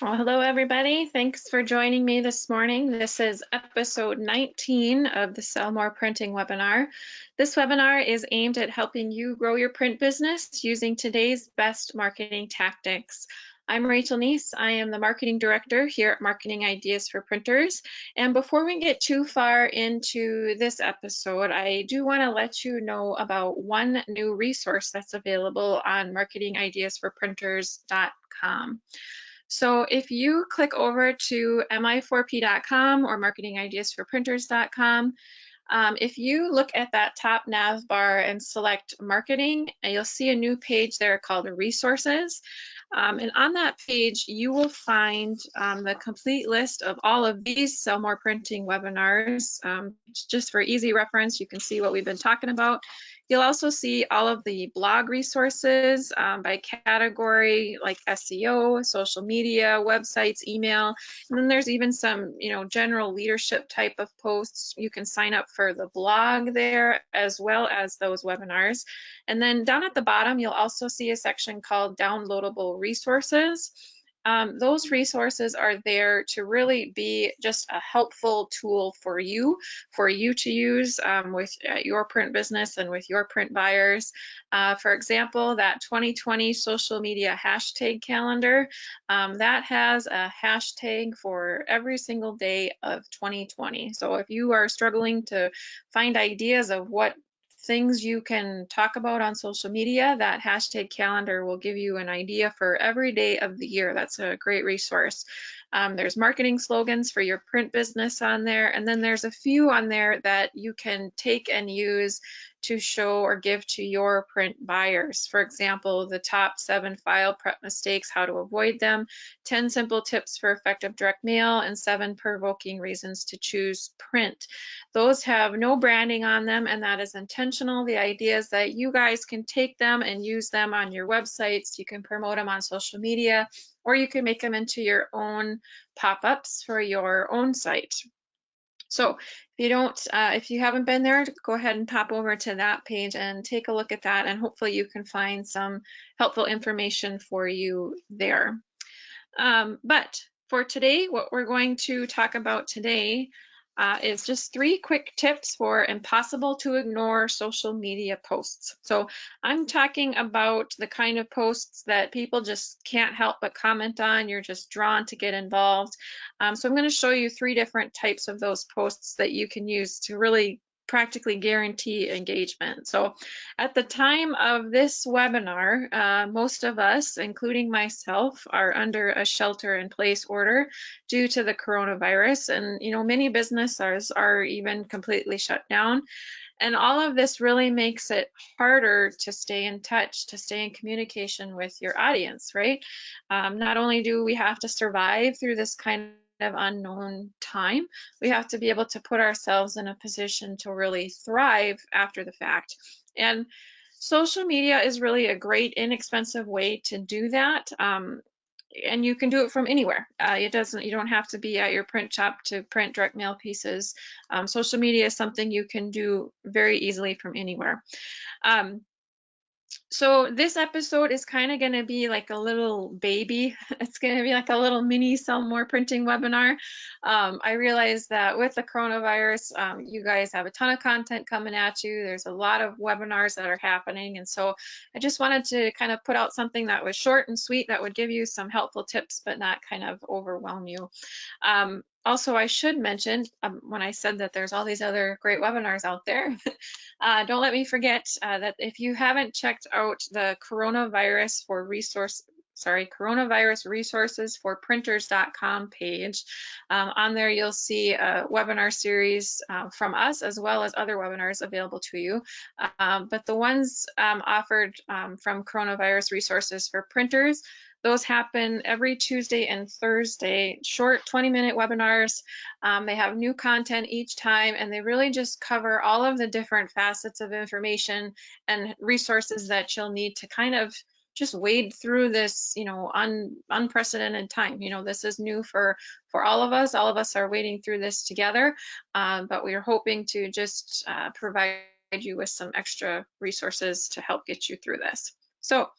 Well, hello, everybody. Thanks for joining me this morning. This is episode 19 of the Sell More Printing webinar. This webinar is aimed at helping you grow your print business using today's best marketing tactics. I'm Rachel Neese. I am the marketing director here at Marketing Ideas for Printers. And before we get too far into this episode, I do want to let you know about one new resource that's available on marketingideasforprinters.com. So if you click over to MI4P.com or marketingideasforprinters.com, if you look at that top nav bar and select marketing, you'll see a new page there called resources. And on that page, you will find the complete list of all of these Sell More Printing webinars. Just for easy reference, you can see what we've been talking about. You'll also see all of the blog resources by category, like SEO, social media, websites, email, and then there's even some, general leadership type of posts. You can sign up for the blog there as well as those webinars. And then down at the bottom, you'll also see a section called downloadable resources. Those resources are there to really be just a helpful tool for you to use with your print business and with your print buyers. For example, that 2020 social media hashtag calendar, that has a hashtag for every single day of 2020. So if you are struggling to find ideas of what things you can talk about on social media, that hashtag calendar will give you an idea for every day of the year. That's a great resource. There's marketing slogans for your print business on there, and then there's a few on there that you can take and use to show or give to your print buyers. For example, the top 7 file prep mistakes, how to avoid them, 10 simple tips for effective direct mail, and 7 provoking reasons to choose print. Those have no branding on them, and that is intentional. The idea is that you guys can take them and use them on your websites. You can promote them on social media, or you can make them into your own pop-ups for your own site. So if you haven't been there, go ahead and pop over to that page and take a look at that, and hopefully you can find some helpful information for you there. But for today, what we're going to talk about today is just 3 quick tips for impossible to ignore social media posts. So I'm talking about the kind of posts that people just can't help but comment on. You're just drawn to get involved. So I'm going to show you 3 different types of those posts that you can use to really practically guarantee engagement. So at the time of this webinar, most of us, including myself, are under a shelter-in-place order due to the coronavirus, and many businesses are even completely shut down. And all of this really makes it harder to stay in touch, to stay in communication with your audience, right? Not only do we have to survive through this kind of unknown time, we have to be able to put ourselves in a position to really thrive after the fact. And social media is really a great, inexpensive way to do that. And you can do it from anywhere. You don't have to be at your print shop to print direct mail pieces. Social media is something you can do very easily from anywhere. So this episode is kind of going to be like a little baby. It's going to be like a little mini Sell More Printing webinar. I realize that with the coronavirus, you guys have a ton of content coming at you. There's a lot of webinars that are happening. And so I just wanted to kind of put out something that was short and sweet that would give you some helpful tips, but not kind of overwhelm you. Also, I should mention, when I said that there's all these other great webinars out there, don't let me forget that if you haven't checked out the coronavirus resources for printers.com page, on there you'll see a webinar series from us as well as other webinars available to you. But the ones offered from coronavirus resources for printers, those happen every Tuesday and Thursday, short 20-minute webinars. They have new content each time, and they really just cover all of the different facets of information and resources that you'll need to kind of just wade through this, unprecedented time. This is new for all of us. All of us are wading through this together, but we are hoping to just provide you with some extra resources to help get you through this. So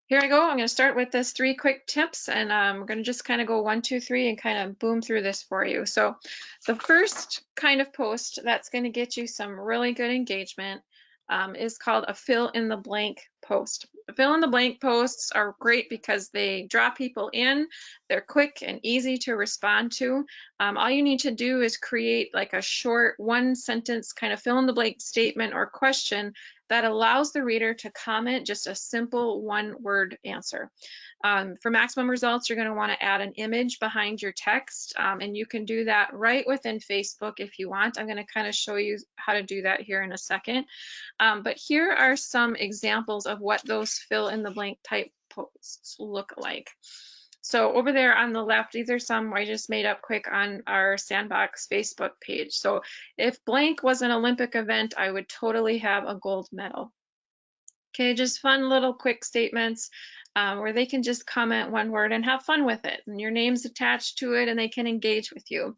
Here I go. I'm going to start with this 3 quick tips, and we're going to just kind of go 1, 2, 3 and kind of boom through this for you. So the first kind of post that's going to get you some really good engagement is called a fill in the blank post. Fill in the blank posts are great because they draw people in. They're quick and easy to respond to. All you need to do is create like a short 1-sentence kind of fill in the blank statement or question that allows the reader to comment just a simple 1-word answer. For maximum results, you're going to want to add an image behind your text, and you can do that right within Facebook if you want. I'm going to kind of show you how to do that here in a second. But here are some examples of what those fill in the blank type posts look like. So over there on the left, these are some I just made up quick on our Sandbox Facebook page. So if blank was an Olympic event, I would totally have a gold medal. Okay, just fun little quick statements where they can just comment 1 word and have fun with it. And your name's attached to it and they can engage with you.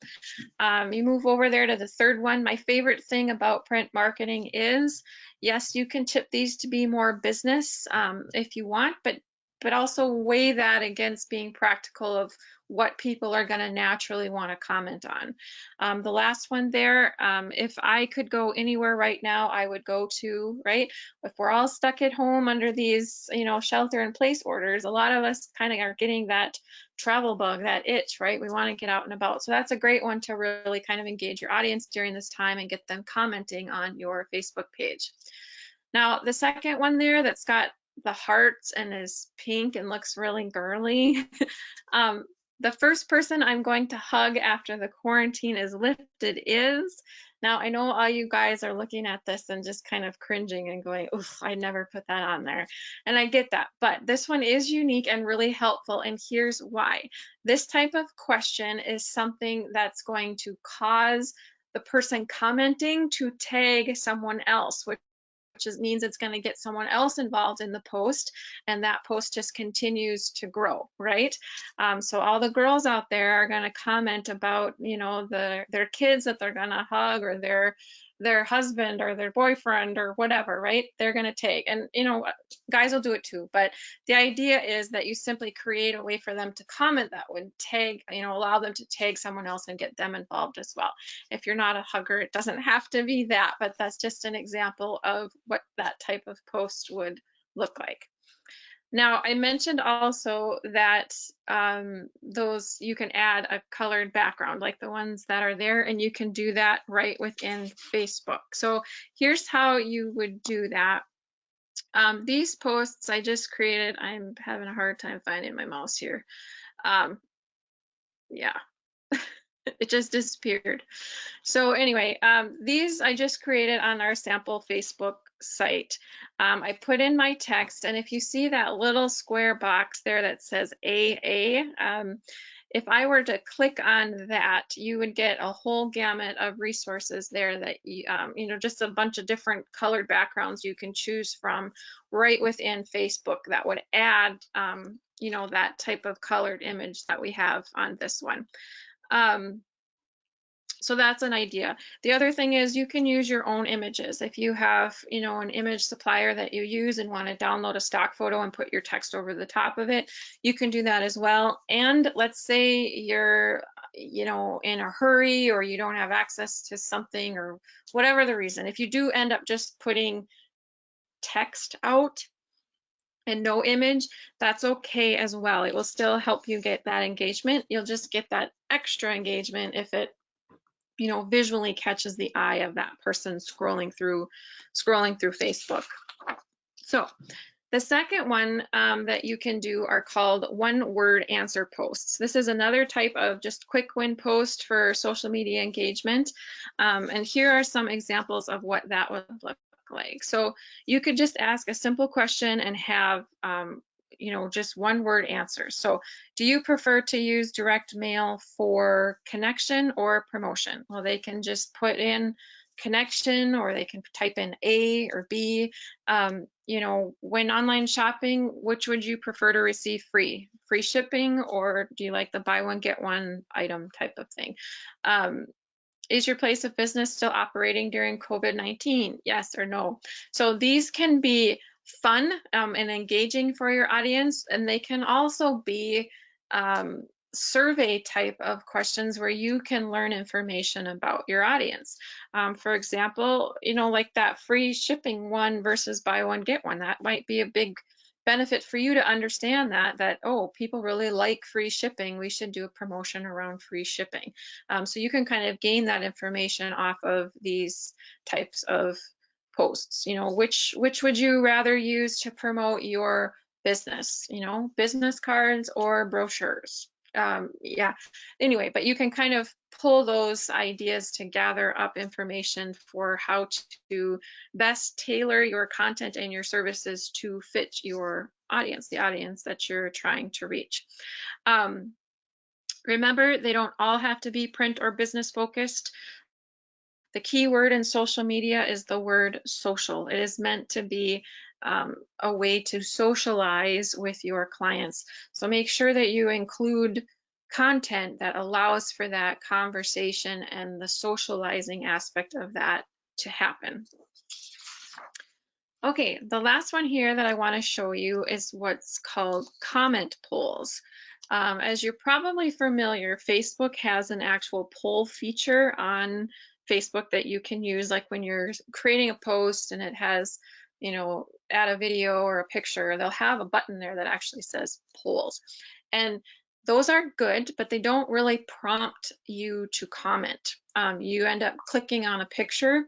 You move over there to the third one. My favorite thing about print marketing is, yes, you can tip these to be more business if you want, but also weigh that against being practical of what people are going to naturally want to comment on. The last one there, if I could go anywhere right now, I would go to, right? If we're all stuck at home under these, shelter in place orders, a lot of us kind of are getting that travel bug, that itch, right? We want to get out and about. So that's a great one to really kind of engage your audience during this time and get them commenting on your Facebook page. Now, the second one there that's got the hearts and is pink and looks really girly. The first person I'm going to hug after the quarantine is lifted is, now I know all you guys are looking at this and just kind of cringing and going, oof, I never put that on there. And I get that, but this one is unique and really helpful, and here's why. This type of question is something that's going to cause the person commenting to tag someone else, which means it's going to get someone else involved in the post, and that post just continues to grow, right? So all the girls out there are going to comment about, their kids that they're going to hug, or their husband or their boyfriend or whatever, right? They're going to tag, and guys will do it too, but the idea is that you simply create a way for them to comment that would tag, allow them to tag someone else and get them involved as well. If you're not a hugger, it doesn't have to be that, but that's just an example of what that type of post would look like. Now, I mentioned also that those, you can add a colored background like the ones that are there, and you can do that right within Facebook. So here's how you would do that. These posts I just created, I'm having a hard time finding my mouse here. Yeah, it just disappeared. So anyway, these I just created on our sample Facebook site. I put in my text, and if you see that little square box there that says AA, if I were to click on that, you would get a whole gamut of resources there that just a bunch of different colored backgrounds you can choose from right within Facebook that would add that type of colored image that we have on this one. So that's an idea. The other thing is you can use your own images. If you have, an image supplier that you use and want to download a stock photo and put your text over the top of it, you can do that as well. And let's say you're, in a hurry, or you don't have access to something, or whatever the reason. If you do end up just putting text out and no image, that's okay as well. It will still help you get that engagement. You'll just get that extra engagement if it visually catches the eye of that person scrolling through Facebook. So the second one that you can do are called 1-word answer posts. This is another type of just quick win post for social media engagement. And here are some examples of what that would look like. So you could just ask a simple question and have just 1-word answers. So do you prefer to use direct mail for connection or promotion? Well, they can just put in connection, or they can type in A or B. When online shopping, which would you prefer to receive free? Free shipping, or do you like the buy one get one item type of thing? Is your place of business still operating during COVID-19? Yes or no? So these can be fun and engaging for your audience, and they can also be survey type of questions where you can learn information about your audience. For example, like that free shipping one versus buy one get one, that might be a big benefit for you to understand that oh, people really like free shipping, we should do a promotion around free shipping. So you can kind of gain that information off of these types of posts. Which would you rather use to promote your business? Business cards or brochures? Yeah, anyway, but you can kind of pull those ideas to gather up information for how to best tailor your content and your services to fit your audience, the audience that you're trying to reach. Remember, they don't all have to be print or business focused. The key word in social media is the word social. It is meant to be a way to socialize with your clients. So make sure that you include content that allows for that conversation and the socializing aspect of that to happen. Okay, the last one here that I want to show you is what's called comment polls. As you're probably familiar, Facebook has an actual poll feature on Facebook that you can use, like when you're creating a post and it has, add a video or a picture, they'll have a button there that actually says polls. And those are good, but they don't really prompt you to comment. You end up clicking on a picture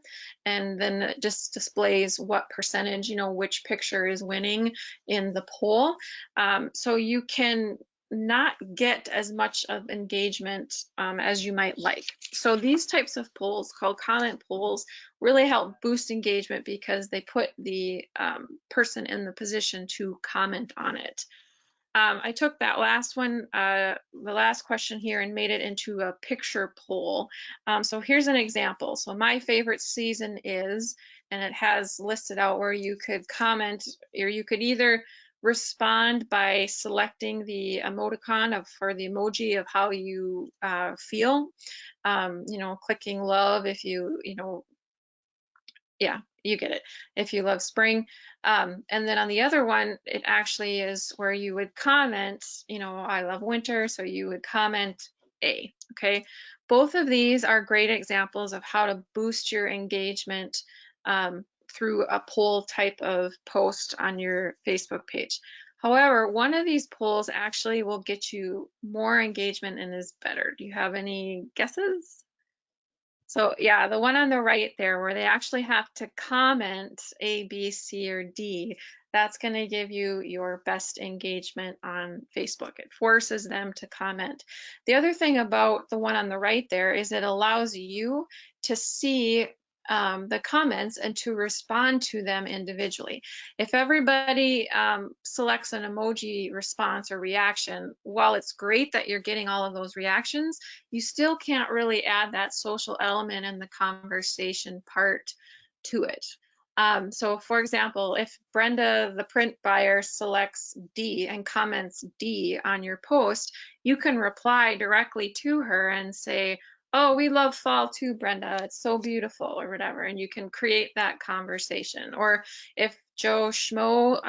and then it just displays what percentage, which picture is winning in the poll. So you can not get as much of engagement as you might like. So these types of polls, called comment polls, really help boost engagement because they put the person in the position to comment on it. I took that last one, the last question here, and made it into a picture poll. So here's an example. So my favorite season is, and it has listed out where you could comment, or you could either respond by selecting the emoticon for the emoji of how you feel, clicking love if yeah, you get it, if you love spring. And then on the other one, it actually is where you would comment, I love winter, so you would comment A, okay? Both of these are great examples of how to boost your engagement through a poll type of post on your Facebook page. However, one of these polls actually will get you more engagement and is better. Do you have any guesses? So yeah, the one on the right there where they actually have to comment A, B, C, or D, that's going to give you your best engagement on Facebook. It forces them to comment. The other thing about the one on the right there is it allows you to see the comments and to respond to them individually. If everybody selects an emoji response or reaction, while it's great that you're getting all of those reactions, you still can't really add that social element and the conversation part to it. So for example, if Brenda, the print buyer, selects D and comments D on your post, you can reply directly to her and say, oh, we love fall too, Brenda, it's so beautiful, or whatever, and you can create that conversation. Or if Joe Schmo,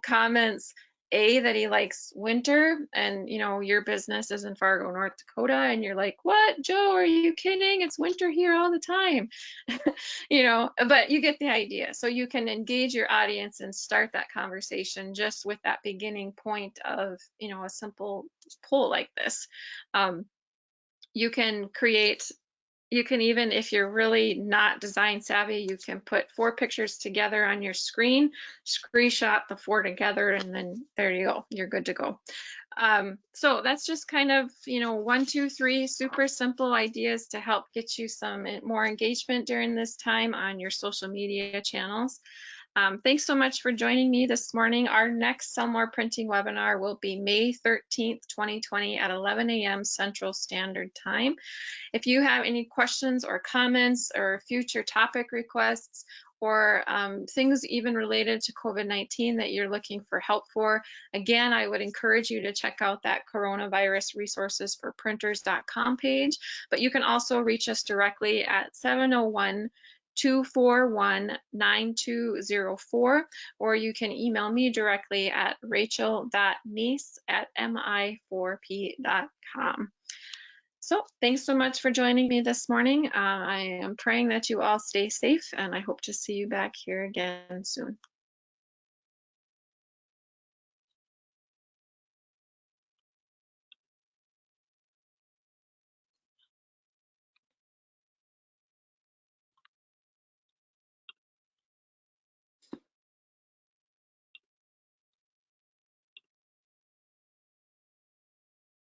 comments A, that he likes winter, and your business is in Fargo, North Dakota, and you're like, what, Joe, are you kidding? It's winter here all the time. But you get the idea. So you can engage your audience and start that conversation just with that beginning point of a simple poll like this. You can even, if you're really not design savvy, you can put 4 pictures together on your screen, screenshot the 4 together, and then there you go, you're good to go. So that's just kind of, 1, 2, 3 super simple ideas to help get you some more engagement during this time on your social media channels. Thanks so much for joining me this morning. Our next Sell More Printing webinar will be May 13th, 2020 at 11 a.m. Central Standard Time. If you have any questions or comments or future topic requests or things even related to COVID-19 that you're looking for help for, again, I would encourage you to check out that coronavirus resources for printers.com page, but you can also reach us directly at 701 241-9204, or you can email me directly at rachel.mace@mi4p.com. So thanks so much for joining me this morning. I am praying that you all stay safe, and I hope to see you back here again soon.